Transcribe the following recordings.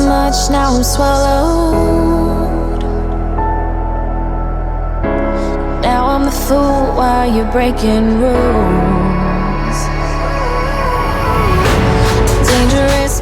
much, now I'm swallowed. Now I'm the fool while you're breaking rules. Dangerous.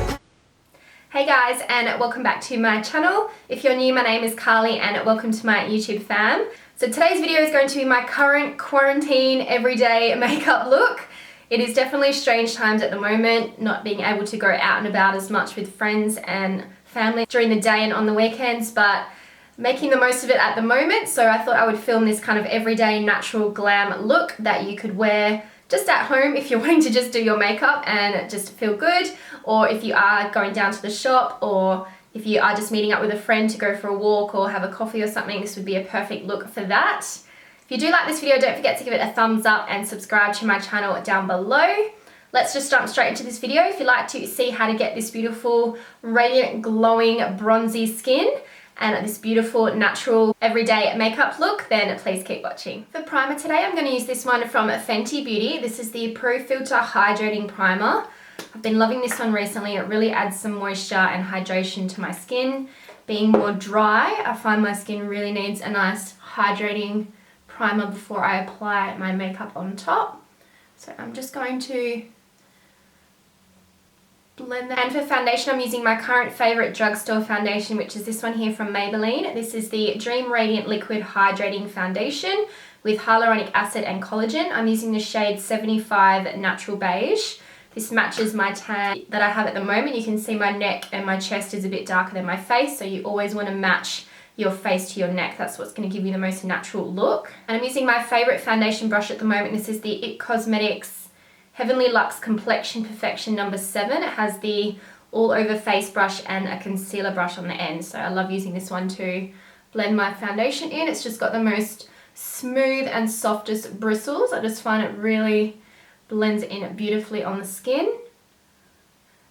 Hey guys, and welcome back to my channel. If you're new, my name is Carly and welcome to my YouTube fam. So today's video is going to be my current quarantine everyday makeup look. It is definitely strange times at the moment, not being able to go out and about as much with friends and family during the day and on the weekends, but making the most of it at the moment. So I thought I would film this kind of everyday natural glam look that you could wear just at home if you're wanting to just do your makeup and just feel good, or if you are going down to the shop, or if you are just meeting up with a friend to go for a walk or have a coffee or something, this would be a perfect look for that. If you do like this video, don't forget to give it a thumbs up and subscribe to my channel down below. Let's just jump straight into this video. If you'd like to see how to get this beautiful, radiant, glowing, bronzy skin and this beautiful, natural, everyday makeup look, then please keep watching. For primer today, I'm going to use this one from Fenty Beauty. This is the Pro Filter Hydrating Primer. I've been loving this one recently. It really adds some moisture and hydration to my skin. Being more dry, I find my skin really needs a nice hydrating primer before I apply my makeup on top. So I'm just going to blend that. And for foundation, I'm using my current favorite drugstore foundation, which is this one here from Maybelline. This is the Dream Radiant Liquid Hydrating Foundation with hyaluronic acid and collagen. I'm using the shade 75 Natural Beige. This matches my tan that I have at the moment. You can see my neck and my chest is a bit darker than my face, so you always want to match your face to your neck. That's what's going to give you the most natural look. And I'm using my favorite foundation brush at the moment. This is the IT Cosmetics Heavenly Luxe Complexion Perfection number 7. It has the all over face brush and a concealer brush on the end. So I love using this one to blend my foundation in. It's just got the most smooth and softest bristles. I just find it really blends in beautifully on the skin.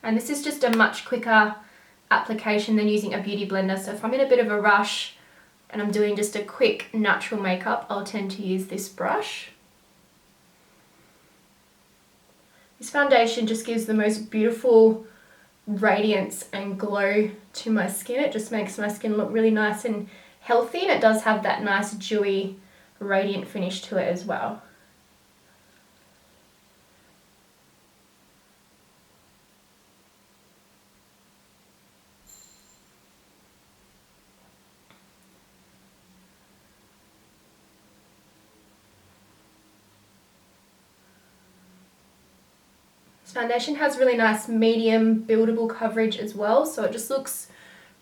And this is just a much quicker application than using a beauty blender. So if I'm in a bit of a rush and I'm doing just a quick natural makeup, I'll tend to use this brush. This foundation just gives the most beautiful radiance and glow to my skin. It just makes my skin look really nice and healthy, and it does have that nice dewy radiant finish to it as well. This foundation has really nice medium buildable coverage as well, so it just looks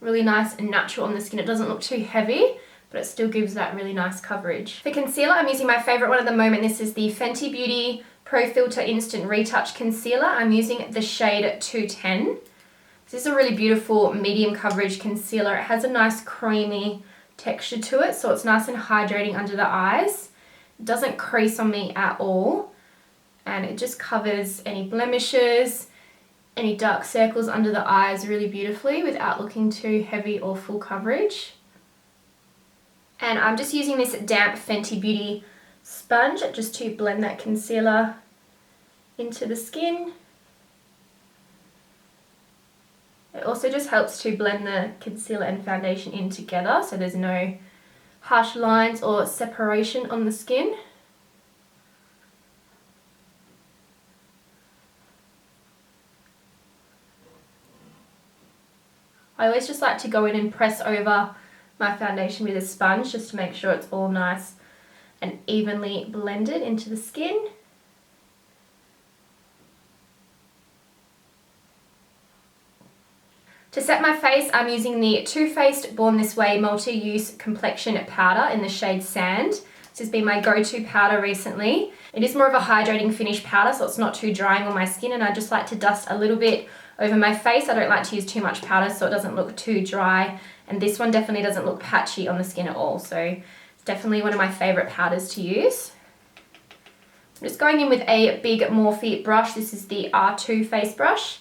really nice and natural on the skin. It doesn't look too heavy, but it still gives that really nice coverage. For concealer, I'm using my favorite one at the moment. This is the Fenty Beauty Pro Filter Instant Retouch Concealer. I'm using the shade 210. This is a really beautiful medium coverage concealer. It has a nice creamy texture to it, so it's nice and hydrating under the eyes. It doesn't crease on me at all. And it just covers any blemishes, any dark circles under the eyes really beautifully without looking too heavy or full coverage. And I'm just using this damp Fenty Beauty sponge just to blend that concealer into the skin. It also just helps to blend the concealer and foundation in together so there's no harsh lines or separation on the skin. I always just like to go in and press over my foundation with a sponge just to make sure it's all nice and evenly blended into the skin. To set my face, I'm using the Too Faced Born This Way Multi-Use Complexion Powder in the shade Sand. This has been my go-to powder recently. It is more of a hydrating finish powder, so it's not too drying on my skin, and I just like to dust a little bit over my face. I don't like to use too much powder so it doesn't look too dry, and this one definitely doesn't look patchy on the skin at all, so it's definitely one of my favorite powders to use. I'm just going in with a big Morphe brush. This is the R2 face brush,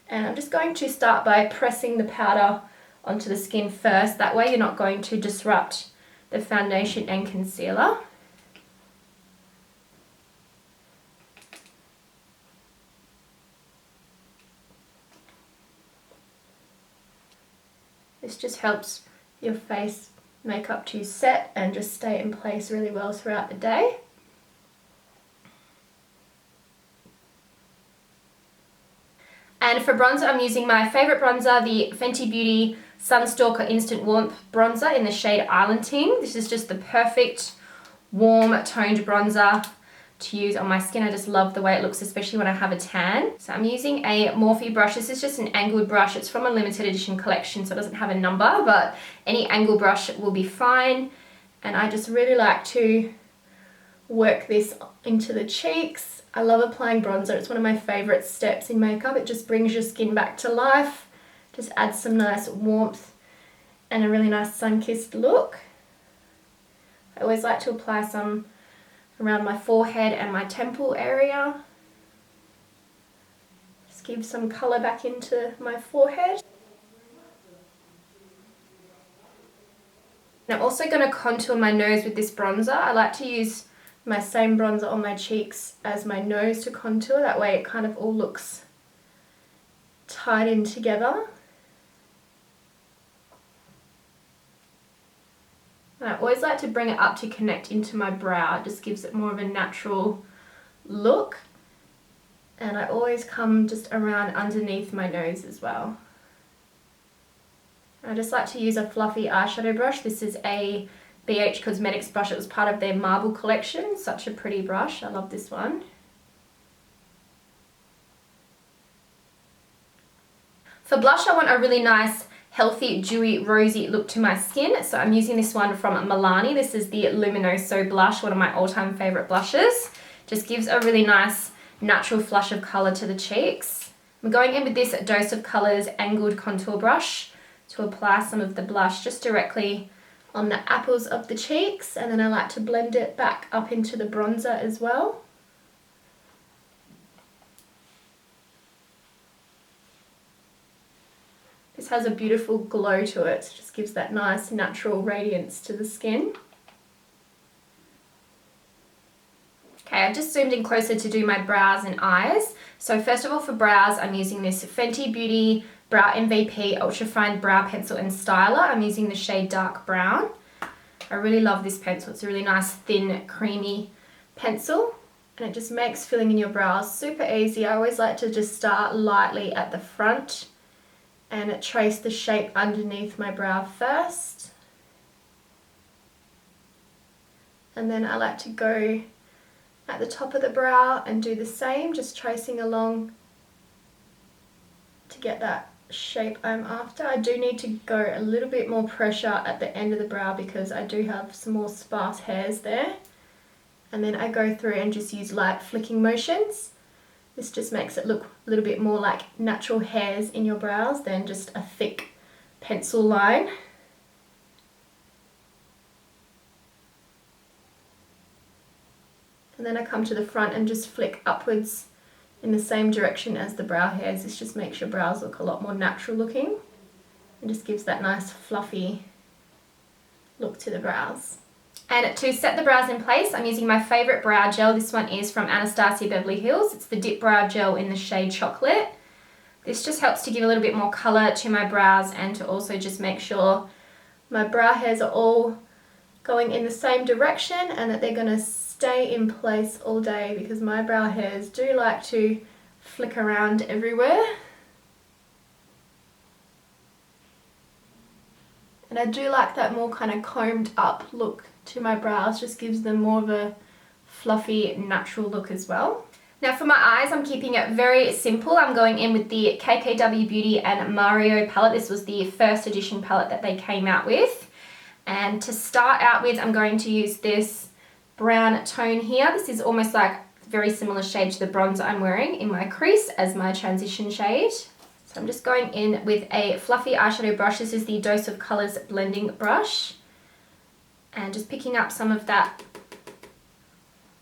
and I'm just going to start by pressing the powder onto the skin first. That way you're not going to disrupt the foundation and concealer. This just helps your face makeup to set and just stay in place really well throughout the day. And for bronzer, I'm using my favourite bronzer, the Fenty Beauty Sunstalker Instant Warmth Bronzer in the shade Eyery. This is just the perfect warm toned bronzer to use on my skin. I just love the way it looks, especially when I have a tan. So I'm using a Morphe brush. This is just an angled brush. It's from a limited edition collection, so it doesn't have a number, but any angle brush will be fine. And I just really like to work this into the cheeks. I love applying bronzer. It's one of my favourite steps in makeup. It just brings your skin back to life. Just adds some nice warmth and a really nice sun-kissed look. I always like to apply some around my forehead and my temple area. Just give some colour back into my forehead. And I'm also going to contour my nose with this bronzer. I like to use my same bronzer on my cheeks as my nose to contour. That way it kind of all looks tied in together. And I always like to bring it up to connect into my brow. It just gives it more of a natural look. And I always come just around underneath my nose as well. I just like to use a fluffy eyeshadow brush. This is a BH Cosmetics brush. It was part of their Marble collection. Such a pretty brush. I love this one. For blush, I want a really nice, healthy, dewy, rosy look to my skin. So I'm using this one from MILANI. This is the Luminoso blush, one of my all-time favorite blushes. Just gives a really nice, natural flush of color to the cheeks. I'm going in with this Dose of Colors angled contour brush to apply some of the blush just directly on the apples of the cheeks, and then I like to blend it back up into the bronzer as well. This has a beautiful glow to it, so it just gives that nice natural radiance to the skin. Okay, I've just zoomed in closer to do my brows and eyes. So first of all, for brows, I'm using this Fenty Beauty Brow MVP Ultra Fine Brow Pencil and Styler. I'm using the shade Dark Brown. I really love this pencil. It's a really nice, thin, creamy pencil. And it just makes filling in your brows super easy. I always like to just start lightly at the front and trace the shape underneath my brow first. And then I like to go at the top of the brow and do the same, just tracing along to get that shape I'm after. I do need to go a little bit more pressure at the end of the brow because I do have some more sparse hairs there. And then I go through and just use light flicking motions. This just makes it look a little bit more like natural hairs in your brows than just a thick pencil line. And then I come to the front and just flick upwards in the same direction as the brow hairs. This just makes your brows look a lot more natural looking and just gives that nice fluffy look to the brows. And to set the brows in place, I'm using my favourite brow gel. This one is from Anastasia Beverly Hills. It's the DIPBROW gel in the shade Chocolate. This just helps to give a little bit more colour to my brows and to also just make sure my brow hairs are all going in the same direction and that they're going to stay in place all day, because my brow hairs do like to flick around everywhere. And I do like that more kind of combed up look to my brows, just gives them more of a fluffy, natural look as well. Now for my eyes, I'm keeping it very simple. I'm going in with the KKW Beauty and Mario palette. This was the first edition palette that they came out with. And to start out with, I'm going to use this brown tone here. This is almost like a very similar shade to the bronzer I'm wearing in my crease as my transition shade. So I'm just going in with a fluffy eyeshadow brush. This is the Dose of Colors blending brush. And just picking up some of that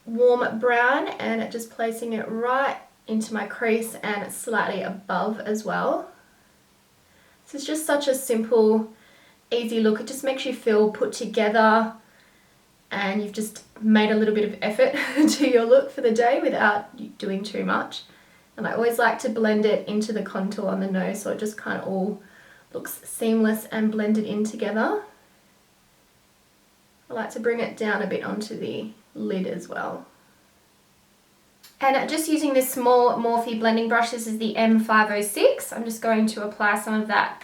warm brown and just placing it right into my crease and slightly above as well. This is just such a simple, easy look. It just makes you feel put together and you've just made a little bit of effort to your look for the day without doing too much. And I always like to blend it into the contour on the nose so it just kind of all Looks seamless and blended in together. I like to bring it down a bit onto the lid as well. And just using this small Morphe blending brush, this is the M506. I'm just going to apply some of that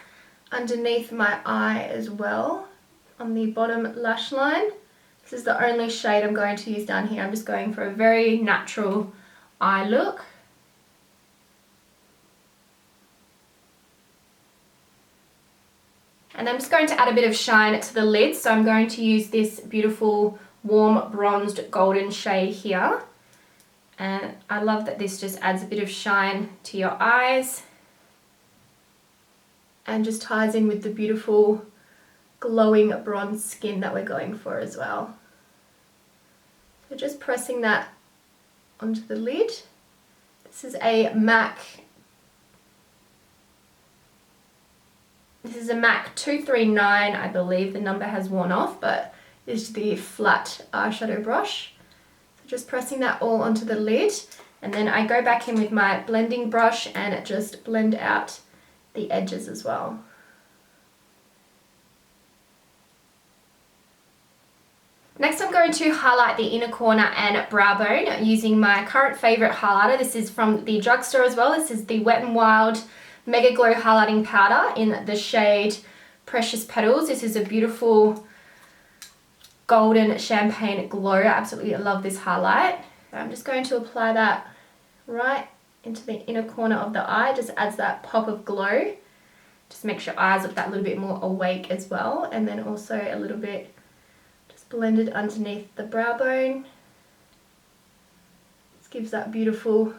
underneath my eye as well, on the bottom lash line. This is the only shade I'm going to use down here. I'm just going for a very natural eye look. And I'm just going to add a bit of shine to the lid, so I'm going to use this beautiful warm bronzed golden shade here. And I love that this just adds a bit of shine to your eyes and just ties in with the beautiful glowing bronze skin that we're going for as well. So just pressing that onto the lid. This is a MAC. This is a MAC 239, I believe. The number has worn off, but this is the flat eyeshadow brush. So just pressing that all onto the lid, and then I go back in with my blending brush and just blend out the edges as well. Next, I'm going to highlight the inner corner and brow bone using my current favourite highlighter. This is from the drugstore as well. This is the Wet n Wild Mega Glow Highlighting Powder in the shade Precious Petals. This is a beautiful golden champagne glow. I absolutely love this highlight. So I'm just going to apply that right into the inner corner of the eye. Just adds that pop of glow. Just makes your eyes look that little bit more awake as well. And then also a little bit just blended underneath the brow bone. This gives that beautiful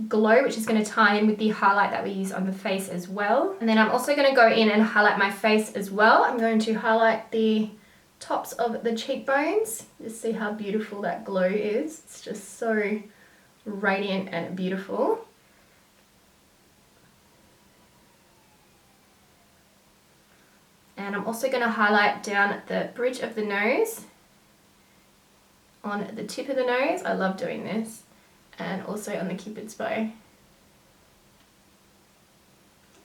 glow, which is going to tie in with the highlight that we use on the face as well. And then I'm also going to go in and highlight my face as well. I'm going to highlight the tops of the cheekbones. Just see how beautiful that glow is. It's just so radiant and beautiful. And I'm also going to highlight down the bridge of the nose, on the tip of the nose. I love doing this. And also on the cupid's bow.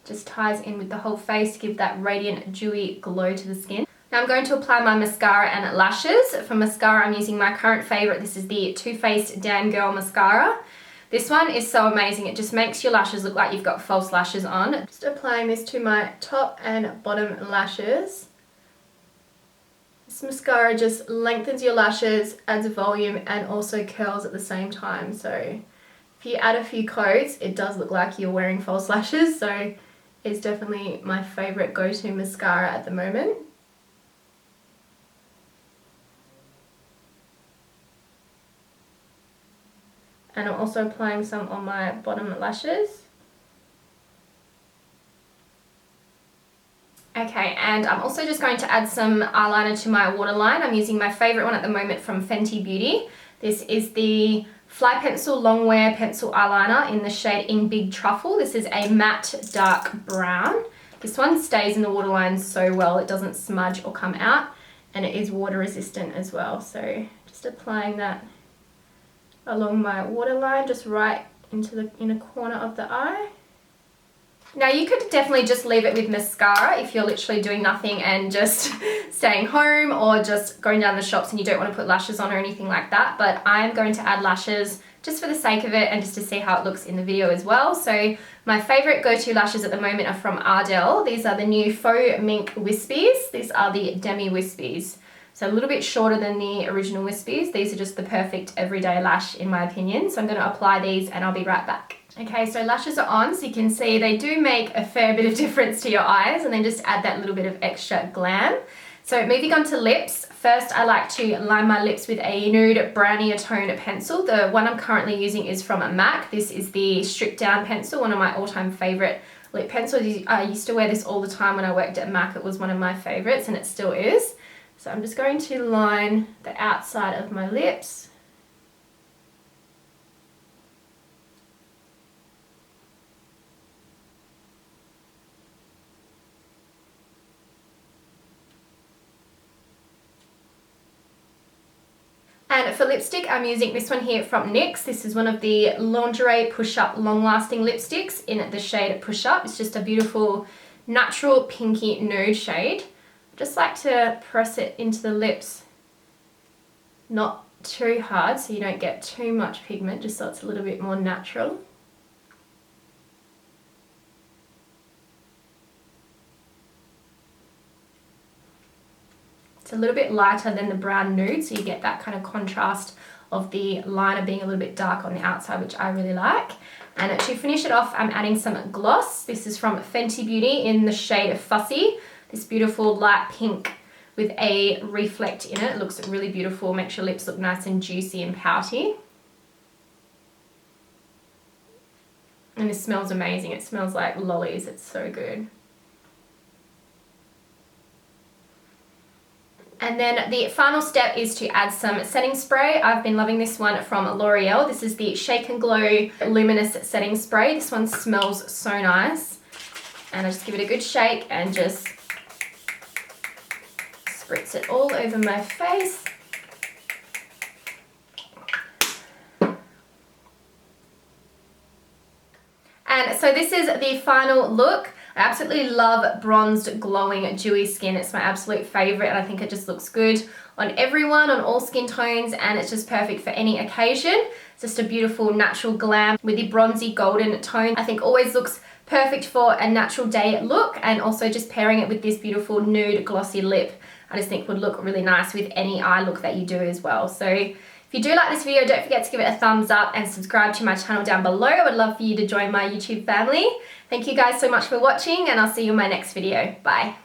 Just ties in with the whole face to give that radiant, dewy glow to the skin. Now I'm going to apply my mascara and lashes. For mascara, I'm using my current favourite. This is the Too Faced Damn Girl Mascara. This one is so amazing. It just makes your lashes look like you've got false lashes on. Just applying this to my top and bottom lashes. This mascara just lengthens your lashes, adds volume, and also curls at the same time. So if you add a few coats, it does look like you're wearing false lashes. So it's definitely my favourite go-to mascara at the moment. And I'm also applying some on my bottom lashes. Okay, and I'm also just going to add some eyeliner to my waterline. I'm using my favourite one at the moment from Fenty Beauty. This is the Fly Pencil Longwear Pencil Eyeliner in the shade In Big Truffle. This is a matte dark brown. This one stays in the waterline so well, it doesn't smudge or come out, and it is water resistant as well. So just applying that along my waterline, just right into the inner corner of the eye. Now you could definitely just leave it with mascara if you're literally doing nothing and just staying home or just going down the shops and you don't want to put lashes on or anything like that, but I'm going to add lashes just for the sake of it and just to see how it looks in the video as well. So my favourite go-to lashes at the moment are from Ardell. These are the new Faux Mink Wispies. These are the DEMI Wispies. So a little bit shorter than the original Wispies. These are just the perfect everyday lash in my opinion. So I'm going to apply these and I'll be right back. Okay, so lashes are on, so you can see they do make a fair bit of difference to your eyes and then just add that little bit of extra glam. So moving on to lips, first I like to line my lips with a nude brownier tone pencil. The one I'm currently using is from MAC. This is the STRIPDOWN pencil, one of my all-time favourite lip pencils. I used to wear this all the time when I worked at MAC. It was one of my favourites and it still is. So I'm just going to line the outside of my lips. And for lipstick, I'm using this one here from NYX. This is one of the Lingerie Push Up Long Lasting Lipsticks in the shade Push Up. It's just a beautiful natural pinky nude shade. I just like to press it into the lips, not too hard so you don't get too much pigment, just so it's a little bit more natural. It's a little bit lighter than the brown nude, so you get that kind of contrast of the liner being a little bit dark on the outside, which I really like. And to finish it off, I'm adding some gloss. This is from Fenty Beauty in the shade Fussy. This beautiful light pink with a reflect in it. It looks really beautiful, makes your lips look nice and juicy and pouty. And this smells amazing. It smells like lollies. It's so good. And then the final step is to add some setting spray. I've been loving this one from L'Oreal. This is the Shake and Glow Luminous Setting Spray. This one smells so nice. And I just give it a good shake and just spritz it all over my face. And so this is the final look. I absolutely love bronzed, glowing, dewy skin. It's my absolute favorite, and I think it just looks good on everyone, on all skin tones, and it's just perfect for any occasion. It's just a beautiful natural glam with the bronzy golden tone. I think always looks perfect for a natural day look, and also just pairing it with this beautiful nude glossy lip, I just think would look really nice with any eye look that you do as well. So if you do like this video, don't forget to give it a thumbs up and subscribe to my channel down below. I would love for you to join my YouTube family. Thank you guys so much for watching, and I'll see you in my next video. Bye.